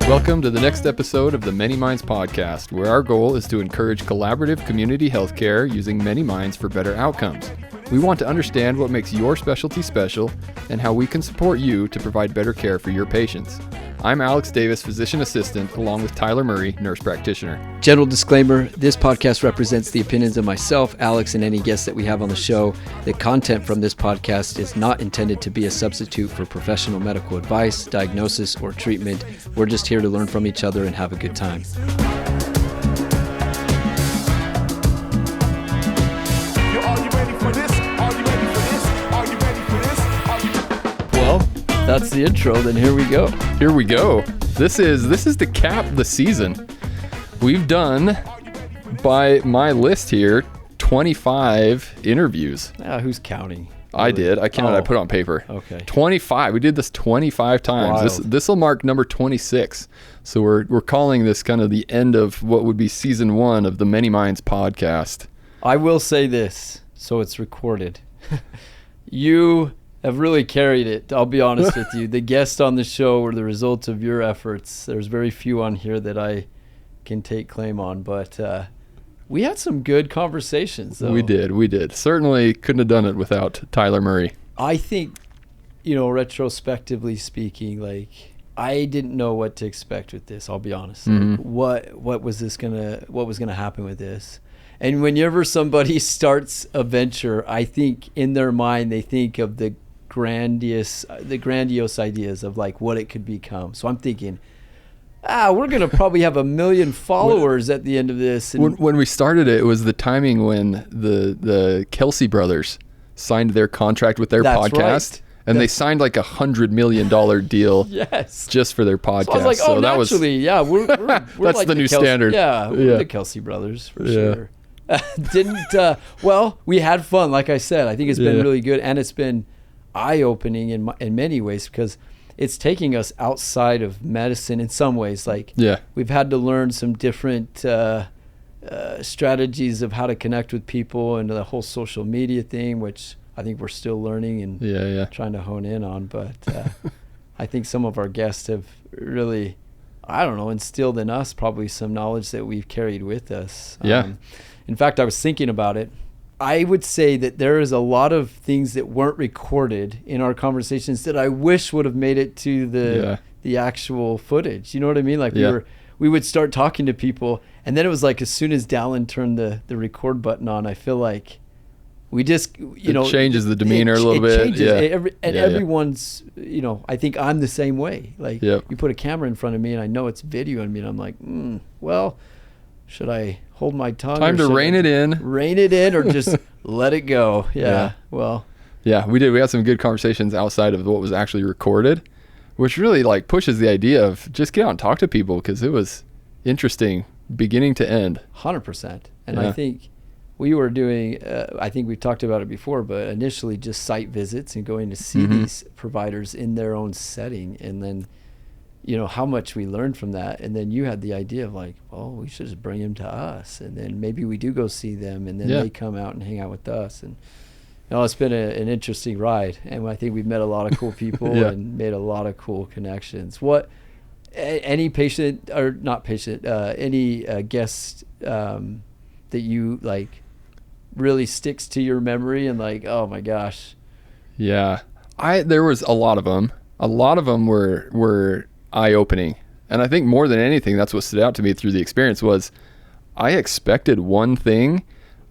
Welcome to the next episode of the Many Minds podcast, where our goal is to encourage collaborative community healthcare using many minds for better outcomes. We want to understand what makes your specialty special and how we can support you to provide better care for your patients. I'm Alex Davis, physician assistant, along with Tyler Murray, nurse practitioner. General disclaimer, this podcast represents the opinions of myself, Alex, and any guests that we have on the show. The content from this podcast is not intended to be a substitute for professional medical advice, diagnosis, or treatment. We're just here to learn from each other and have a good time. Well, that's the intro, then here we go. Here we go. This is to cap the season. We've done, by my list here, 25 interviews. Who's counting? I did. I counted. I put it on paper. Okay. 25. We did this 25 times. This will mark number 26. So we're calling this kind of the end of what would be season 1 of the Many Minds podcast. I will say this, so it's recorded. You have really carried it. I'll be honest with you. The guests on the show were the result of your efforts. There's very few on here that I can take claim on, but we had some good conversations, though. We did. Certainly couldn't have done it without Tyler Murray. I think, retrospectively speaking, I didn't know what to expect with this. I'll be honest. Mm-hmm. What was gonna happen with this? And whenever somebody starts a venture, I think in their mind they think of the grandiose ideas of what it could become. So I'm thinking, we're going to probably have 1 million followers at the end of this. And when we started it was the timing when the Kelsey brothers signed their contract with their podcast. Right. And they signed $100 million deal yes. just for their podcast. So I was like, naturally, we're that's like the new standard. Yeah, we're the Kelsey brothers for sure. We had fun, like I said. I think it's been really good, and it's been eye-opening in many ways because it's taking us outside of medicine in some ways. We've had to learn some different strategies of how to connect with people and the whole social media thing, which I think we're still learning and trying to hone in on. But I think some of our guests have really, instilled in us probably some knowledge that we've carried with us. In fact, I was thinking about it. I would say that there is a lot of things that weren't recorded in our conversations that I wish would have made it to the actual footage. You know what I mean? We would start talking to people, and then it was as soon as Dallin turned the record button on, I feel like we just, it changes the demeanor a little bit. Changes. Everyone's, I think I'm the same way. You put a camera in front of me and I know it's videoing me and I'm like, well, should I hold my tongue? Time to rein it in. Rein it in or just let it go. Well. Yeah, we did. We had some good conversations outside of what was actually recorded, which really pushes the idea of just get out and talk to people because it was interesting beginning to end. 100%. And I think we were doing, I think we've talked about it before, but initially just site visits and going to see these providers in their own setting. And then, how much we learned from that. And then you had the idea of we should just bring them to us. And then maybe we do go see them and then they come out and hang out with us. And it's been an interesting ride. And I think we've met a lot of cool people and made a lot of cool connections. Any patient or not patient, any guest that you really sticks to your memory and oh my gosh. Yeah. There was a lot of them. A lot of them were eye-opening. And I think more than anything, that's what stood out to me through the experience was I expected one thing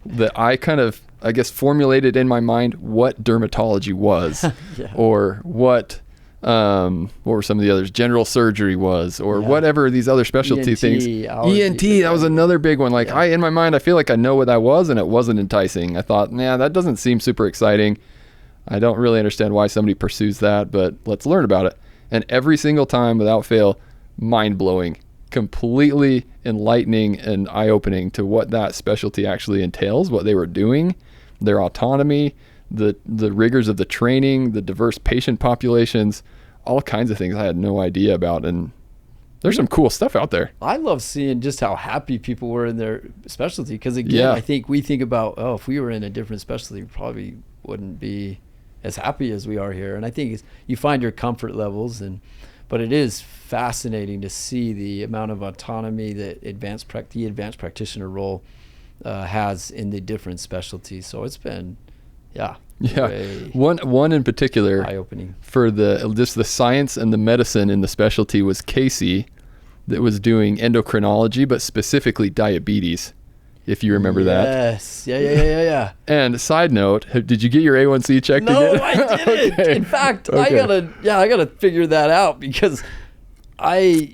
that I kind of, formulated in my mind what dermatology was or what were some of the others? General surgery was, or whatever these other specialty ENT, things. ENT, that was another big one. In my mind, I feel like I know what that was, and it wasn't enticing. I thought, that doesn't seem super exciting. I don't really understand why somebody pursues that, but let's learn about it. And every single time, without fail, mind-blowing, completely enlightening and eye-opening to what that specialty actually entails, what they were doing, their autonomy, the rigors of the training, the diverse patient populations, all kinds of things I had no idea about. And there's some cool stuff out there. I love seeing just how happy people were in their specialty. Because again, I think we think about, if we were in a different specialty, we probably wouldn't be as happy as we are here. And I think you find your comfort levels. but it is fascinating to see the amount of autonomy that the advanced practitioner role has in the different specialties. So it's been, one in particular, eye-opening for just the science and the medicine in the specialty was Casey, that was doing endocrinology, but specifically diabetes, if you remember that. Yes. Yeah. And side note, did you get your A1C checked again? No, I didn't. Okay. In fact, I gotta figure that out, because my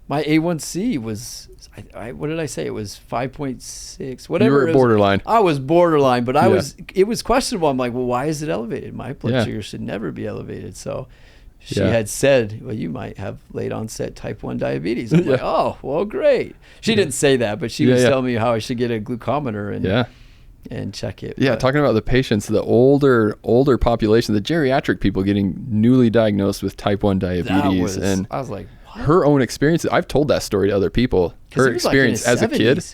A1C was, what did I say? It was 5.6, whatever. You were borderline. I was borderline, but it was questionable. I'm like, well, why is it elevated? My blood sugar should never be elevated. So she had said, well, you might have late onset type 1 diabetes. I'm like, oh, well, great. She didn't say that, but she was telling me how I should get a glucometer and check it. Yeah, talking about the patients, the older population, the geriatric people getting newly diagnosed with type 1 diabetes. I was like, what? Her own experience, I've told that story to other people. Her experience as a kid.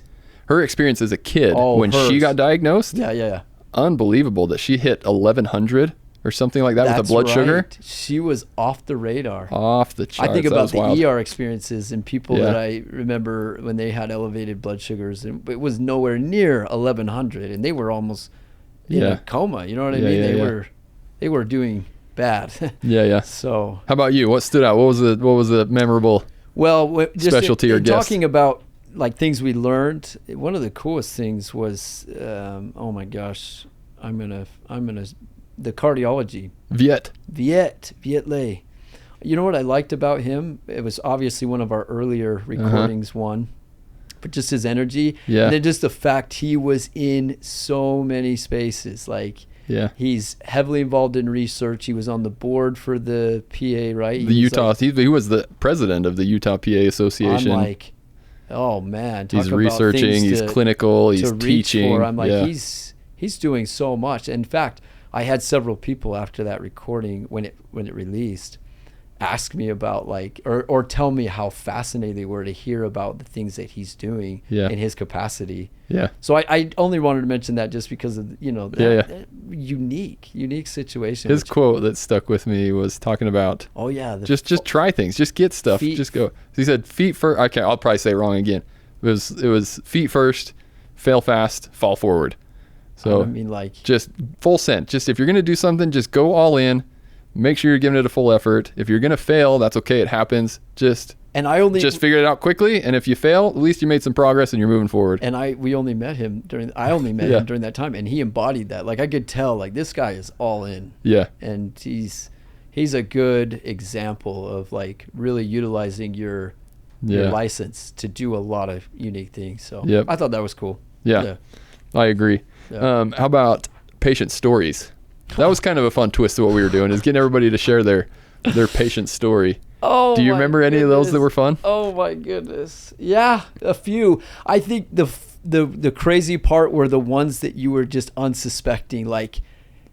When she got diagnosed. Yeah. Unbelievable that she hit 1100 or something like that with the blood sugar. She was off the radar. Off the charts. I think about the ER experiences and people that I remember when they had elevated blood sugars, and it was nowhere near 1100, and they were almost in a coma. You know what I mean? They were doing bad. Yeah. So how about you? What stood out? What was the memorable specialty or guest? Talking about like things we learned, one of the coolest things was oh my gosh, I'm gonna the cardiology. Viet Le. You know what I liked about him? It was obviously one of our earlier recordings, but just his energy. Yeah. And then just the fact he was in so many spaces. Like, he's heavily involved in research. He was on the board for the PA, right? He was the president of the Utah PA Association. I'm like, oh man. He's researching, he's clinical, he's teaching. I'm like, he's doing so much. In fact, I had several people after that recording, when it released, ask me about or tell me how fascinated they were to hear about the things that he's doing in his capacity. Yeah. So I only wanted to mention that just because of that unique situation. His quote that stuck with me was talking about just try things, just get stuff, just go. He said feet first. I'll probably say it wrong again. It was feet first, fail fast, fall forward. So just full send. Just if you're going to do something, just go all in. Make sure you're giving it a full effort. If you're going to fail, that's okay. It happens. Just figure it out quickly. And if you fail, at least you made some progress and you're moving forward. And I only met him during that time, and he embodied that. Like, I could tell, like, this guy is all in. Yeah. And he's a good example of like really utilizing your license to do a lot of unique things. So I thought that was cool. Yeah. I agree. Yeah. How about patient stories? That was kind of a fun twist to what we were doing, is getting everybody to share their patient story. Oh, do you remember any of those that were fun? Oh my goodness. Yeah, a few. I think the crazy part were the ones that you were just unsuspecting. Like,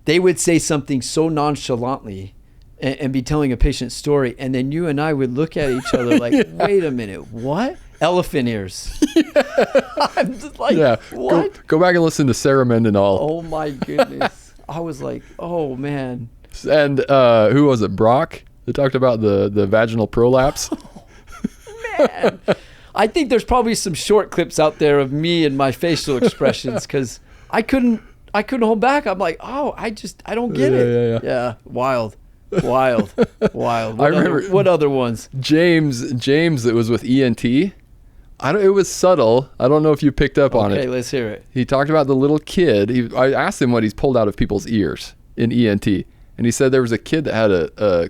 they would say something so nonchalantly and be telling a patient story, and then you and I would look at each other like, wait a minute, what? Elephant ears. I'm just like, what? Go back and listen to Sarah Mendenhall. Oh my goodness. I was like, oh man. And who was it? Brock? They talked about the vaginal prolapse. Oh, man. I think there's probably some short clips out there of me and my facial expressions, because I couldn't hold back. I'm like, oh, I don't get it. Yeah. Wild. I remember what other ones? James that was with ENT. It was subtle. I don't know if you picked up on it. Okay, let's hear it. He talked about the little kid. I asked him what he's pulled out of people's ears in ENT, and he said there was a kid that had a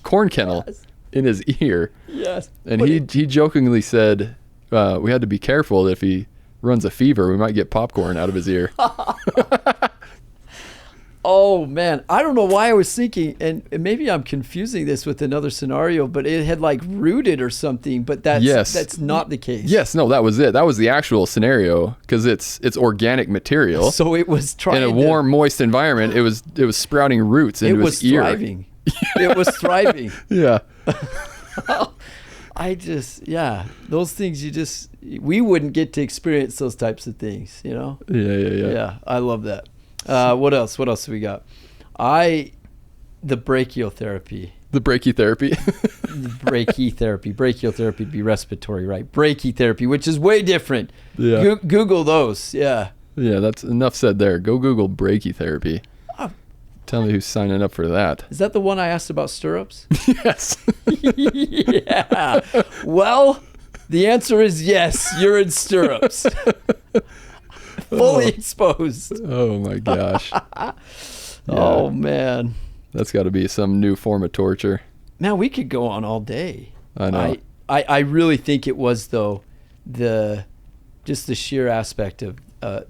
corn kennel in his ear. Yes. And he jokingly said, we had to be careful that if he runs a fever, we might get popcorn out of his ear. Oh man, I don't know why I was thinking, and maybe I'm confusing this with another scenario, but it had like rooted or something, but that's not the case. Yes, no, that was it. That was the actual scenario, because it's organic material. So it was trying in a warm, moist environment. It was sprouting roots into his ear. It was thriving. Yeah. Those things we wouldn't get to experience those types of things, you know? Yeah. Yeah, I love that. What else? What else have we got? The brachial therapy. The brachytherapy. Brachial therapy would be respiratory, right? Brachytherapy, which is way different. Yeah. Google those. Yeah. Yeah, that's enough said there. Go Google brachytherapy. Oh. Tell me who's signing up for that. Is that the one I asked about stirrups? Yes. Yeah. Well, the answer is yes. You're in stirrups. Fully exposed. Oh my gosh. Oh man. That's got to be some new form of torture. Man, we could go on all day. I know. I really think it was, though, just the sheer aspect of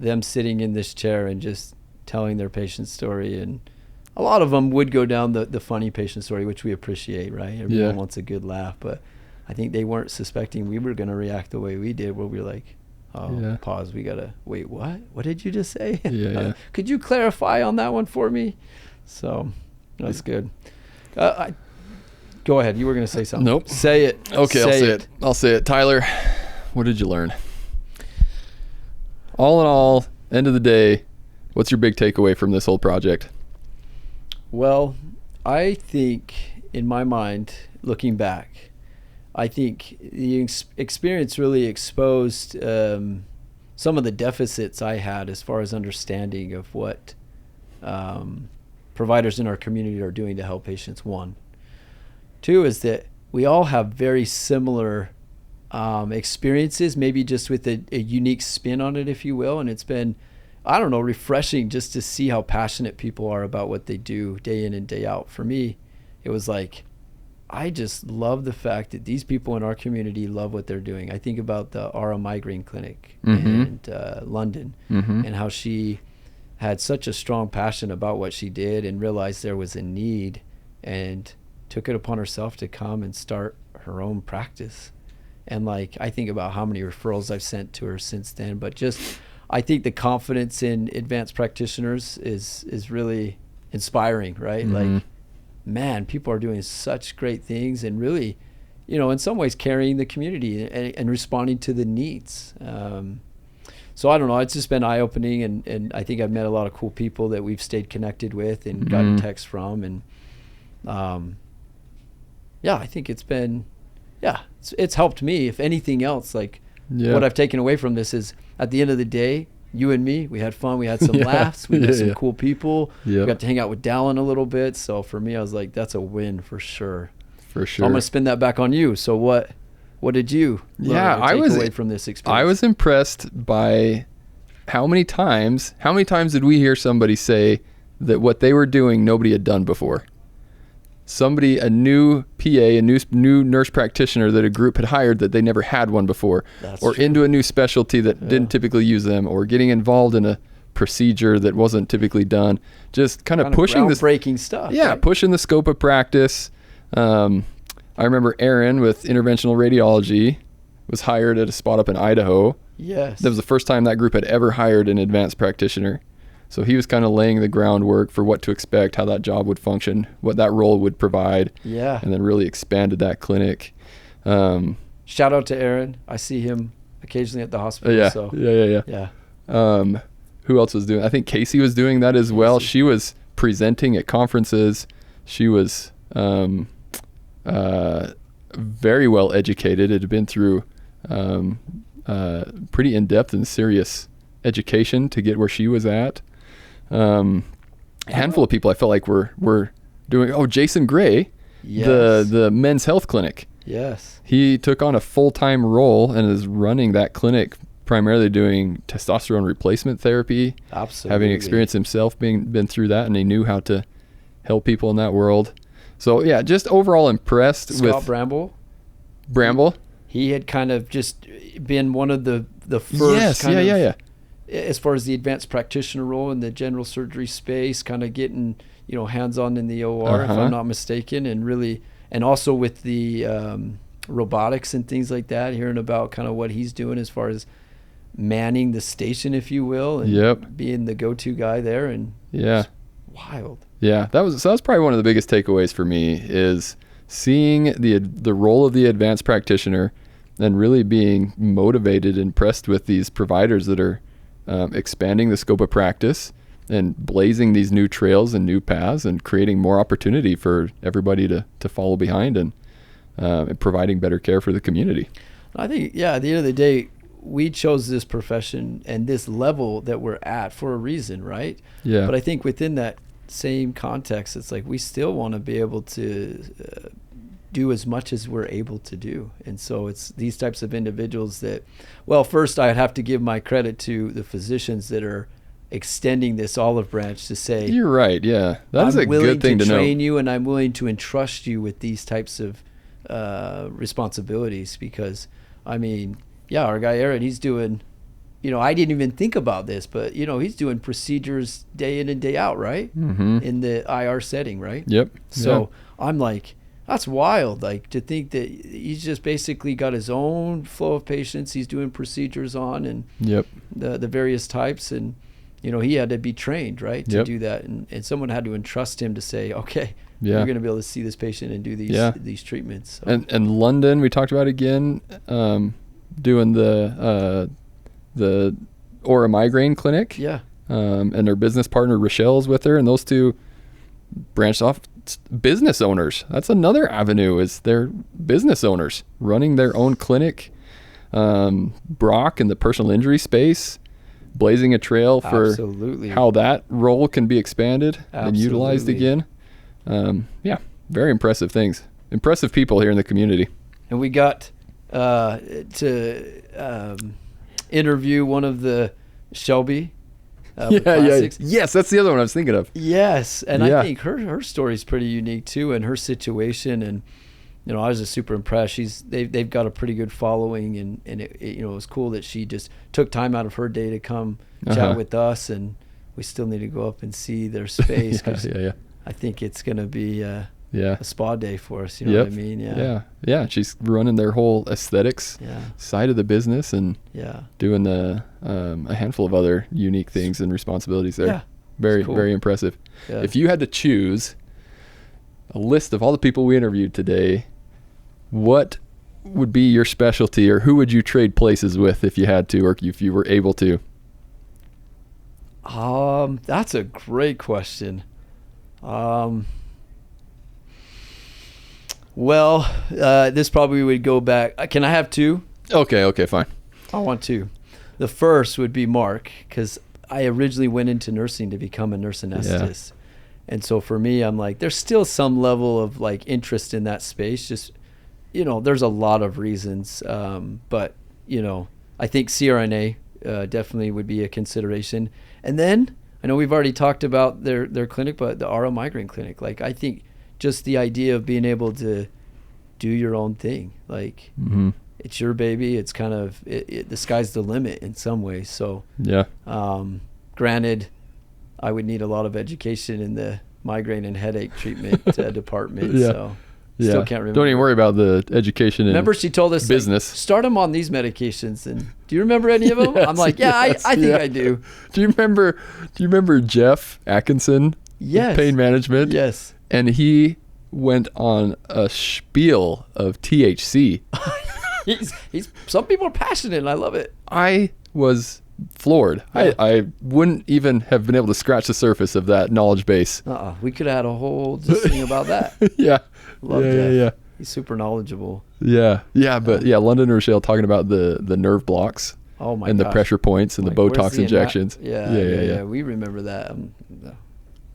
them sitting in this chair and just telling their patient story. And a lot of them would go down the funny patient story, which we appreciate, right? Everyone wants a good laugh. But I think they weren't suspecting we were going to react the way we did, where we were like, pause, we got to, wait, what? What did you just say? Yeah. Could you clarify on that one for me? So that's good. Go ahead. You were going to say something. Nope. Say it. Okay, I'll say it. Tyler, what did you learn? All in all, end of the day, what's your big takeaway from this whole project? Well, I think, in my mind, looking back, I think the experience really exposed some of the deficits I had as far as understanding of what providers in our community are doing to help patients. One. Two is that we all have very similar experiences, maybe just with a unique spin on it, if you will. And it's been, I don't know, refreshing just to see how passionate people are about what they do day in and day out. For me, it was like, I just love the fact that these people in our community love what they're doing. I think about the Aura Migraine Clinic in London, and how she had such a strong passion about what she did and realized there was a need and took it upon herself to come and start her own practice. And like, I think about how many referrals I've sent to her since then, but just, I think the confidence in advanced practitioners is really inspiring, right? Like, man, people are doing such great things and really, in some ways carrying the community and responding to the needs. So I don't know, it's just been eye-opening, and I think I've met a lot of cool people that we've stayed connected with and gotten texts from. And I think it's been, it's helped me. If anything else, like what I've taken away from this is, at the end of the day, you and me, we had fun. We had some laughs. We met some cool people. We got to hang out with Dallin a little bit. So for me, I was like, that's a win for sure. For sure. So I'm going to spin that back on you. So what did you take away from this experience? I was impressed by how many times did we hear somebody say that what they were doing nobody had done before? Somebody, a new PA, a new nurse practitioner that a group had hired that they never had one before, or into a new specialty that didn't typically use them, or getting involved in a procedure that wasn't typically done. Just kind of pushing this groundbreaking stuff. Yeah, right? Pushing the scope of practice. I remember Aaron with interventional radiology was hired at a spot up in Idaho. Yes. That was the first time that group had ever hired an advanced practitioner. So he was kind of laying the groundwork for what to expect, how that job would function, what that role would provide. Yeah. And then really expanded that clinic. Shout out to Aaron. I see him occasionally at the hospital. Yeah. Who else was doing? I think Casey was doing that as well. She was presenting at conferences. She was very well educated. It had been through pretty in-depth and serious education to get where she was at. A handful of people I felt like were doing. Jason Gray, the men's health clinic. Yes. He took on a full-time role and is running that clinic, primarily doing testosterone replacement therapy. Absolutely. Having experience himself, been through that, and he knew how to help people in that world. So yeah, just overall impressed with Bramble. He had kind of just been one of the first as far as the advanced practitioner role in the general surgery space, kind of getting, hands-on in the OR, if I'm not mistaken, and really, and also with the robotics and things like that, hearing about kind of what he's doing as far as manning the station, if you will, and being the go-to guy there. And wild. Yeah, that was probably one of the biggest takeaways for me, is seeing the role of the advanced practitioner and really being motivated, impressed with these providers that are expanding the scope of practice and blazing these new trails and new paths and creating more opportunity for everybody to follow behind and providing better care for the community. I think, at the end of the day, we chose this profession and this level that we're at for a reason, right? Yeah. But I think within that same context, it's like we still want to be able to do as much as we're able to do. And so it's these types of individuals that, well, first I'd have to give my credit to the physicians that are extending this olive branch to say, you're right. Yeah. That is a good thing to know. I'm willing to train you, and I'm willing to entrust you with these types of responsibilities, because our guy Aaron, he's doing, I didn't even think about this, but he's doing procedures day in and day out, right? Mm-hmm. In the IR setting, right? Yep. So I'm like, that's wild, like to think that he's just basically got his own flow of patients he's doing procedures on, and the various types, and he had to be trained, right, to do that, and someone had to entrust him to say, okay, you're going to be able to see this patient and do these treatments. So. And London, we talked about again, doing the Aura Migraine Clinic. Yeah. And her business partner Rochelle's with her, and those two branched off. Business owners. That's another avenue, is they're business owners running their own clinic. Brock in the personal injury space, blazing a trail for how that role can be expanded and utilized again. Very impressive things. Impressive people here in the community. And we got to interview one of the Shelby Classics. Yes, that's the other one I was thinking of. Yes, and I think her story is pretty unique too, and her situation, and I was just super impressed. They've got a pretty good following, and it was cool that she just took time out of her day to come chat with us, and we still need to go up and see their space, because I think it's going to be a spa day for us. You know what I mean? Yeah. She's running their whole aesthetics side of the business, and doing a handful of other unique things and responsibilities there. Yeah, very cool. Very impressive. Yeah. If you had to choose a list of all the people we interviewed today, what would be your specialty, or who would you trade places with if you had to, or if you were able to? That's a great question. This probably would go back. Can I have two? Okay, fine. I want two. The first would be Mark, because I originally went into nursing to become a nurse anesthetist. And so for me, I'm like, there's still some level of like interest in that space. Just, there's a lot of reasons. But, I think CRNA definitely would be a consideration. And then I know we've already talked about their clinic, but the Aura Migraine Clinic, like I think just the idea of being able to do your own thing, like it's your baby. It's kind of, the sky's the limit in some ways. So granted, I would need a lot of education in the migraine and headache treatment department. So still can't remember. Don't even worry about the education. Remember, she told us business. Like, start them on these medications. And do you remember any of them? I'm like, I think I do. Do you remember Jeff Atkinson? Yes. Pain management. Yes. And he went on a spiel of THC. he's some people are passionate, and I love it. I was floored. I wouldn't even have been able to scratch the surface of that knowledge base. We could have had a whole thing about that. Love Jeff. Yeah. He's super knowledgeable. But London and Rochelle talking about the nerve blocks. Oh my and gosh. The pressure points and the Botox injections. Yeah. We remember that.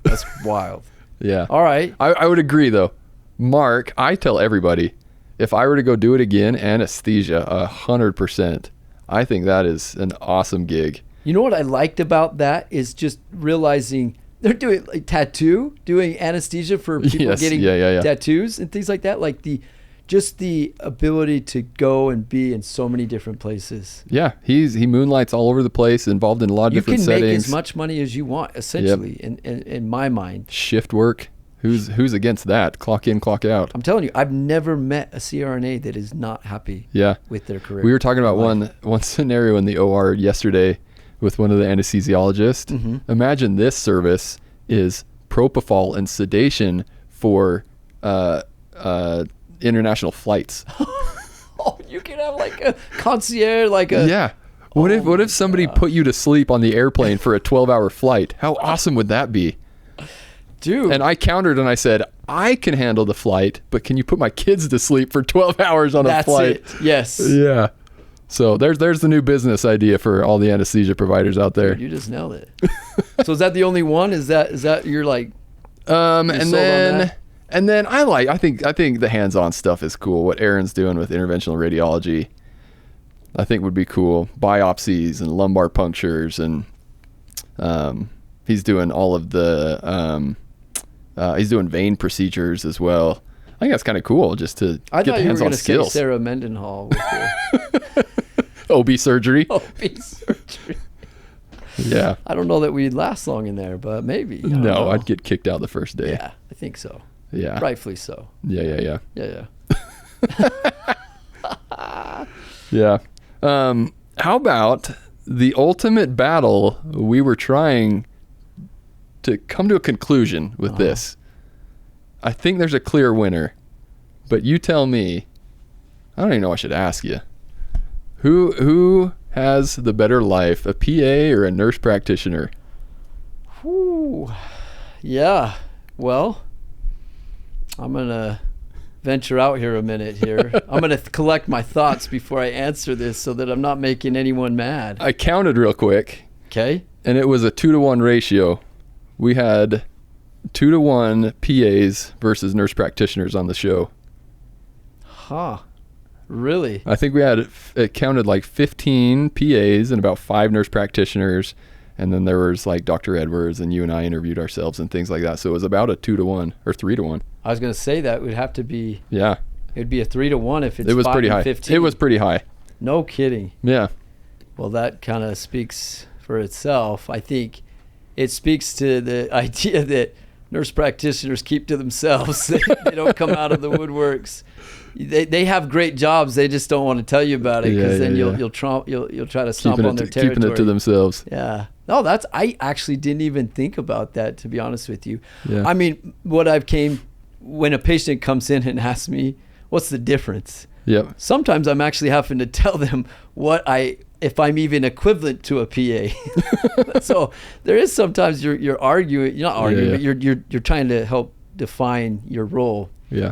That's wild. Yeah. All right. I would agree though. Mark, I tell everybody, if I were to go do it again, anesthesia, 100%. I think that is an awesome gig. You know what I liked about that is just realizing they're doing like doing anesthesia for people getting tattoos and things like that. Like the ability to go and be in so many different places. Yeah, he moonlights all over the place, involved in a lot of different settings. You can make as much money as you want, essentially, in my mind. Shift work. Who's against that? Clock in, clock out. I'm telling you, I've never met a CRNA that is not happy with their career. We were talking about one scenario in the OR yesterday with one of the anesthesiologists. Mm-hmm. Imagine this service is propofol and sedation for international flights. Oh, you can have like a concierge, like a What if somebody put you to sleep on the airplane for a 12-hour flight? How awesome would that be? Dude. And I countered and I said, I can handle the flight, but can you put my kids to sleep for 12 hours on a flight? That's it. Yes. Yeah. So there's the new business idea for all the anesthesia providers out there. Dude, you just nailed it. So is that the only one? Is that you're like and then I think the hands-on stuff is cool. What Aaron's doing with interventional radiology, I think would be cool. Biopsies and lumbar punctures, and he's doing all of the he's doing vein procedures as well. I think that's kind of cool just to get the hands-on skills. Say Sarah Mendenhall with OB surgery. OB surgery. Yeah. I don't know that we'd last long in there, but maybe. No, I'd get kicked out the first day. Yeah, I think so. Yeah. Rightfully so. Yeah. Yeah. Yeah. How about the ultimate battle? We were trying to come to a conclusion with this. I think there's a clear winner, but you tell me. I don't even know I should ask you. Who has the better life, a PA or a nurse practitioner? Whew. Yeah. Well, I'm going to venture out here a minute here. I'm going to collect my thoughts before I answer this so that I'm not making anyone mad. I counted real quick. Okay. And it was a 2-to-1 ratio. We had 2-to-1 PAs versus nurse practitioners on the show. Huh. Really? I think we had, it counted like 15 PAs and about 5 nurse practitioners. And then there was like Dr. Edwards and you and I interviewed ourselves and things like that. So it was about a 2-to-1 or 3-to-1. I was going to say that would have to be. Yeah. It'd be a 3-to-1 if it's it was 5 pretty and high. 15. It was pretty high. No kidding. Yeah. Well, that kind of speaks for itself. I think it speaks to the idea that nurse practitioners keep to themselves. They don't come out of the woodworks. They have great jobs. They just don't want to tell you about it because then you'll try to stomp on their territory. Keeping it to themselves. Yeah. No, I actually didn't even think about that, to be honest with you. Yeah. I mean, when a patient comes in and asks me, what's the difference? Yep. Sometimes I'm actually having to tell them if I'm even equivalent to a PA. So there is sometimes you're arguing, you're not arguing, but you're trying to help define your role. Yeah.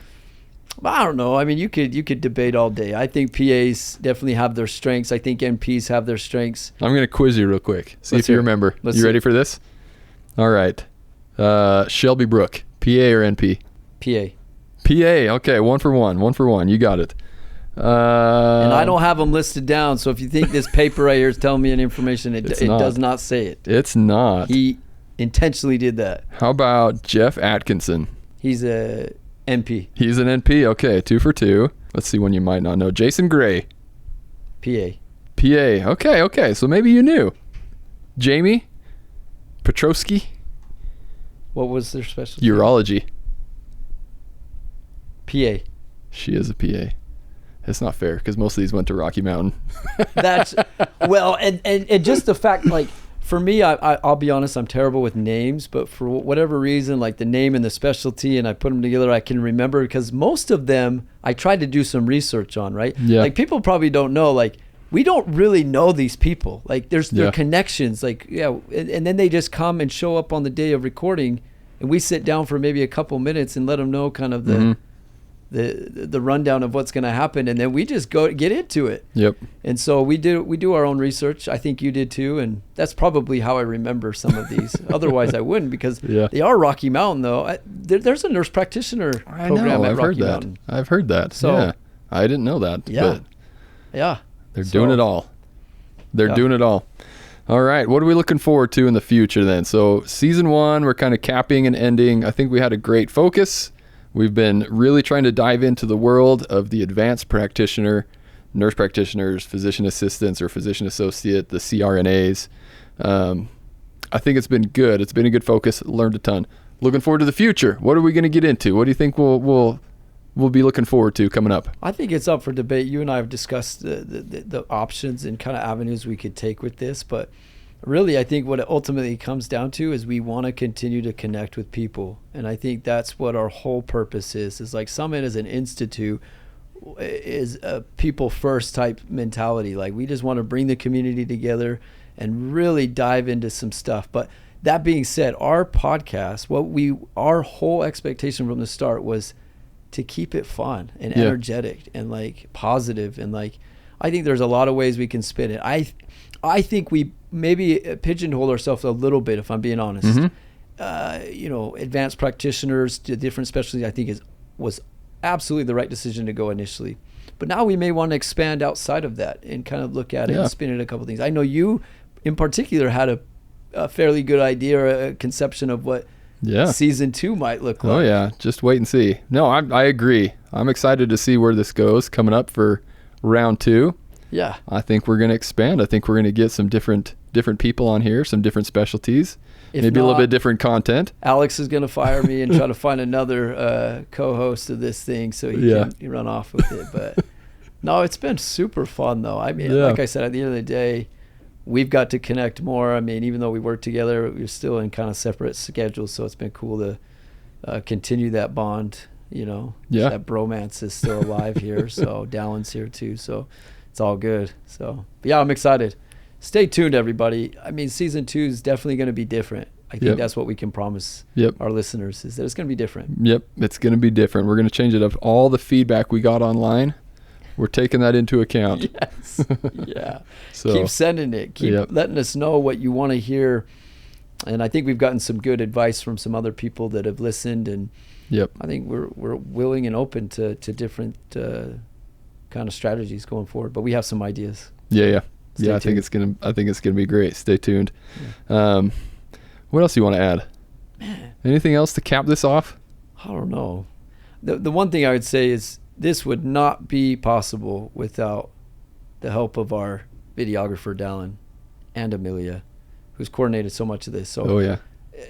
But I don't know. I mean, you could debate all day. I think PAs definitely have their strengths. I think NPs have their strengths. I'm going to quiz you real quick. See if you remember. You ready for this? All right. Shelby Brook, PA or NP? PA. PA. Okay, 1 for 1. 1 for 1. You got it. And I don't have them listed down, so if you think this paper right here is telling me any information, it does not say it. It's not. He intentionally did that. How about Jeff Atkinson? He's a NP. He's an NP. Okay, 2 for 2. Let's see one you might not know. Jason Gray. PA. PA. Okay. So maybe you knew. Jamie Petrowski. What was their specialty? Urology. PA. She is a PA. It's not fair because most of these went to Rocky Mountain. That's well, and just the fact, like, for me, I'll be honest, I'm terrible with names, but for whatever reason, like the name and the specialty, and I put them together, I can remember because most of them I tried to do some research on, right? Yeah. Like people probably don't know, like we don't really know these people. Like there's their connections, like and then they just come and show up on the day of recording, and we sit down for maybe a couple minutes and let them know kind of the rundown of what's going to happen, and then we just get into it. Yep. And so we do our own research. I think you did too, and that's probably how I remember some of these. Otherwise I wouldn't, because they are Rocky Mountain though. There's a nurse practitioner program at Rocky Mountain. I've heard that. So I didn't know that. Yeah. But they're doing it all. They're doing it all. All right. What are we looking forward to in the future then? So season 1, we're kind of capping and ending. I think we had a great focus. We've been really trying to dive into the world of the advanced practitioner, nurse practitioners, physician assistants or physician associate, the CRNAs. I think it's been good. It's been a good focus. Learned a ton. Looking forward to the future. What are we going to get into? What do you think we'll be looking forward to coming up? I think it's up for debate. You and I have discussed the options and kind of avenues we could take with this, but really, I think what it ultimately comes down to is we want to continue to connect with people. And I think that's what our whole purpose is like Summit as an institute. is a people first type mentality. Like, we just want to bring the community together and really dive into some stuff. But that being said, our podcast, our whole expectation from the start was to keep it fun and energetic and like positive. And like, I think there's a lot of ways we can spin it. I think we maybe pigeonhole ourselves a little bit, if I'm being honest. Mm-hmm. Advanced practitioners to different specialties, I think was absolutely the right decision to go initially. But now we may want to expand outside of that and kind of look at it and spin it a couple things. I know you in particular had a fairly good idea or a conception of what season 2 might look like. Oh yeah, just wait and see. No, I agree. I'm excited to see where this goes coming up for round 2. Yeah. I think we're going to expand. I think we're going to get some different people on here, some different specialties, maybe a little bit different content. Alex is going to fire me and try to find another co-host of this thing so he can run off with it. But no, it's been super fun though. I mean, like I said, at the end of the day, we've got to connect more. I mean, even though we work together, we're still in kind of separate schedules. So it's been cool to continue that bond, that bromance is still alive here. So Dallin's here too. So it's all good. So, but yeah, I'm excited. Stay tuned, everybody. I mean, season 2 is definitely going to be different. I think that's what we can promise our listeners, is that it's going to be different. Yep, it's going to be different. We're going to change it up. All the feedback we got online, we're taking that into account. Yes. Yeah. So, keep sending it. Keep letting us know what you want to hear. And I think we've gotten some good advice from some other people that have listened. And I think we're willing and open to different kind of strategies going forward. But we have some ideas. Yeah. I think it's gonna be great. Stay tuned. Yeah. What else do you want to add? Man. Anything else to cap this off? I don't know. The one thing I would say is this would not be possible without the help of our videographer Dallin and Amelia, who's coordinated so much of this. So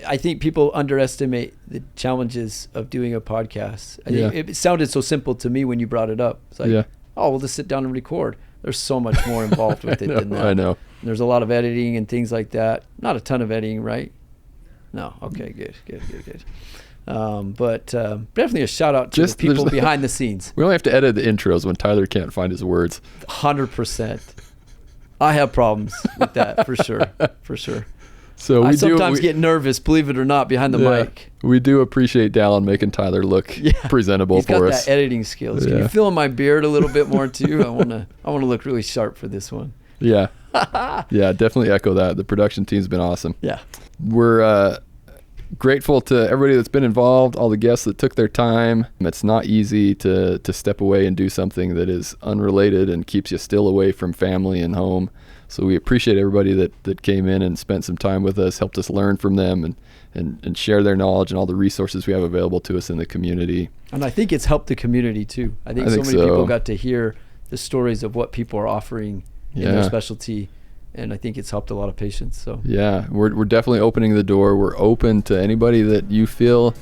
I think people underestimate the challenges of doing a podcast. I think it sounded so simple to me when you brought it up. It's like, we'll just sit down and record. There's so much more involved with it than that. I know. There's a lot of editing and things like that. Not a ton of editing, right? No. Okay, good. But definitely a shout out to the people behind the scenes. We only have to edit the intros when Tyler can't find his words. 100%. I have problems with that for sure. So I sometimes get nervous, believe it or not, behind the mic. We do appreciate Dallin making Tyler look presentable for us. He's got that editing skills. Can you feel my beard a little bit more too? I want to look really sharp for this one. Yeah. Yeah, definitely echo that. The production team's been awesome. Yeah. We're grateful to everybody that's been involved, all the guests that took their time. It's not easy to step away and do something that is unrelated and keeps you still away from family and home. So we appreciate everybody that came in and spent some time with us, helped us learn from them and share their knowledge and all the resources we have available to us in the community. And I think it's helped the community too. I think so many people got to hear the stories of what people are offering in their specialty. And I think it's helped a lot of patients. So yeah, we're definitely opening the door. We're open to anybody that you feel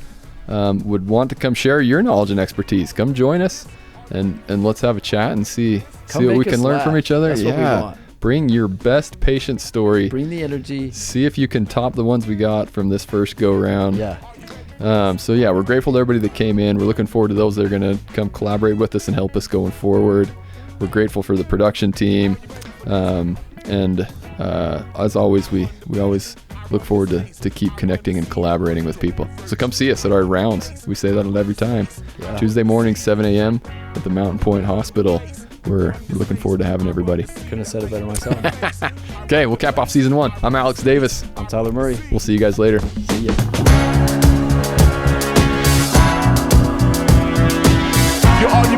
would want to come share your knowledge and expertise. Come join us and let's have a chat and see what we can learn from each other. That's what we want. Bring your best patient story. Bring the energy. See if you can top the ones we got from this first go round. Yeah. We're grateful to everybody that came in. We're looking forward to those that are going to come collaborate with us and help us going forward. We're grateful for the production team. As always, we always look forward to keep connecting and collaborating with people. So come see us at our rounds. We say that every time. Yeah. Tuesday morning, 7 a.m. at the Mountain Point Hospital. We're looking forward to having everybody. Couldn't have said it better myself. Okay, we'll cap off season 1. I'm Alex Davis. I'm Tyler Murray. We'll see you guys later. See ya. You're all you